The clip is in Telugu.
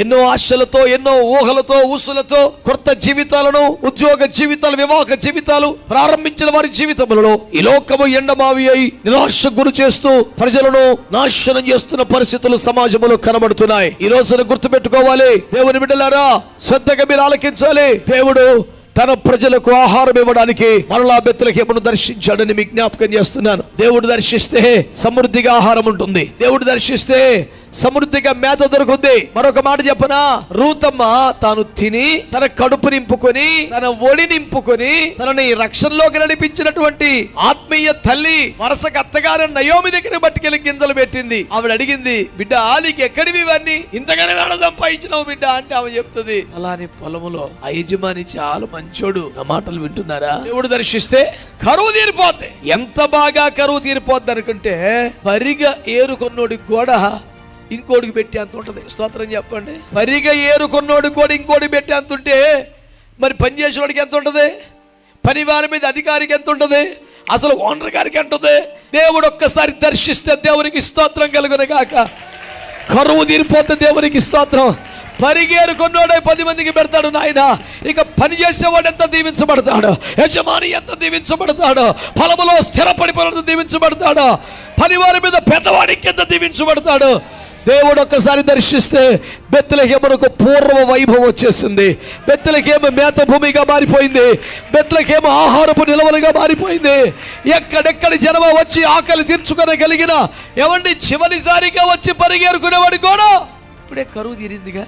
ఎన్నో ఆశలతో, ఎన్నో ఊహలతో, ఊసులతో కొత్త జీవితాలను, ఉద్యోగ జీవితాలు, వివాహ జీవితాలు ప్రారంభించిన వారి జీవితంలో ఈ లోకము ఎండమావి అయి నిరాశ గురి చేస్తూ ప్రజలను నాశనం చేస్తున్న పరిస్థితులు సమాజంలో కనబడుతున్నాయి. ఈ రోజున గుర్తుపెట్టుకోవాలి, దేవుని బిడ్డలారా, శ్రద్ధగా మీరు ఆలకించాలి. దేవుడు తన ప్రజలకు ఆహారం ఇవ్వడానికి మరలా బెత్లెహేమును దర్శించాడని మీకు జ్ఞాపకం చేస్తున్నాను. దేవుడు దర్శిస్తే సమృద్ధిగా ఆహారం ఉంటుంది. దేవుడు దర్శిస్తే సమృద్ధిగా మేత దొరుకుతుంది. మరొక మాట చెప్పనా, రూతమ్మ తాను తిని తన కడుపు నింపుకొని, తన ఒడి నింపుకొని, తనని రక్షణలోకి నడిపించినటువంటి ఆత్మీయ తల్లి వరుసకు అత్తగారు నయోమి దగ్గర పట్టుకెళ్ళి గింజలు పెట్టింది. ఆవిడ అడిగింది, బిడ్డ నీకు ఎక్కడివి ఇవన్నీ, ఇంతగానే వేడ సంపాదించినావు బిడ్డ అంటే ఆమె చెప్తుంది. అలానే పొలములో ఆ యజమాని చాలా మంచోడు. నా మాటలు వింటున్నారా? దేవుడు దర్శిస్తే కరువు తీరిపోద్ది. ఎంత బాగా కరువు తీరిపోద్ది అనుకుంటే, పరిగా ఏరుకొన్నోడికి కూడా ఇంకోటికి పెట్టి అంత ఉంటుంది. స్తోత్రం చెప్పండి. పరిగా ఏరుకున్నోడికి కూడా ఇంకోటి పెట్టి అంత ఉంటే మరి పని చేసేవాడికి ఎంత ఉంటుంది? పని వారి మీద అధికారికి ఎంత ఉంటుంది? అసలు ఓనర్ గారికి ఎంత ఉంటుంది? దేవుడు ఒక్కసారి దర్శిస్తే దేవునికి స్తోత్రం కలుగును గాక. కరువు తీరిపోతే దేవునికి స్తోత్రం. పరిగేరుకున్నోడే 10 మందికి పెడతాడు నాయన. ఇక పని చేసేవాడు ఎంత దీవించబడతాడు, యజమాని ఎంత దీవించబడతాడు, ఫలములో స్థిరపడిపోయినంత దీవించబడతాడు, పనివారి మీద పెద్దవాడికి ఎంత దీవించబడతాడు. దేవుడు ఒక్కసారి దర్శిస్తే బెత్లెహేమునకు పూర్వ వైభవం వచ్చేసింది. బెత్లెహేము మేత భూమిగా మారిపోయింది. బెత్లెహేము ఆహారపు నిలవలుగా మారిపోయింది. ఎక్కడెక్కడి జనం వచ్చి ఆకలి తీర్చుకోగలిగిన ఎవండి చివరిసారిగా వచ్చి పరిగెరుకునేవాడు కూడా ఇప్పుడే కరువు తీరిందిగా.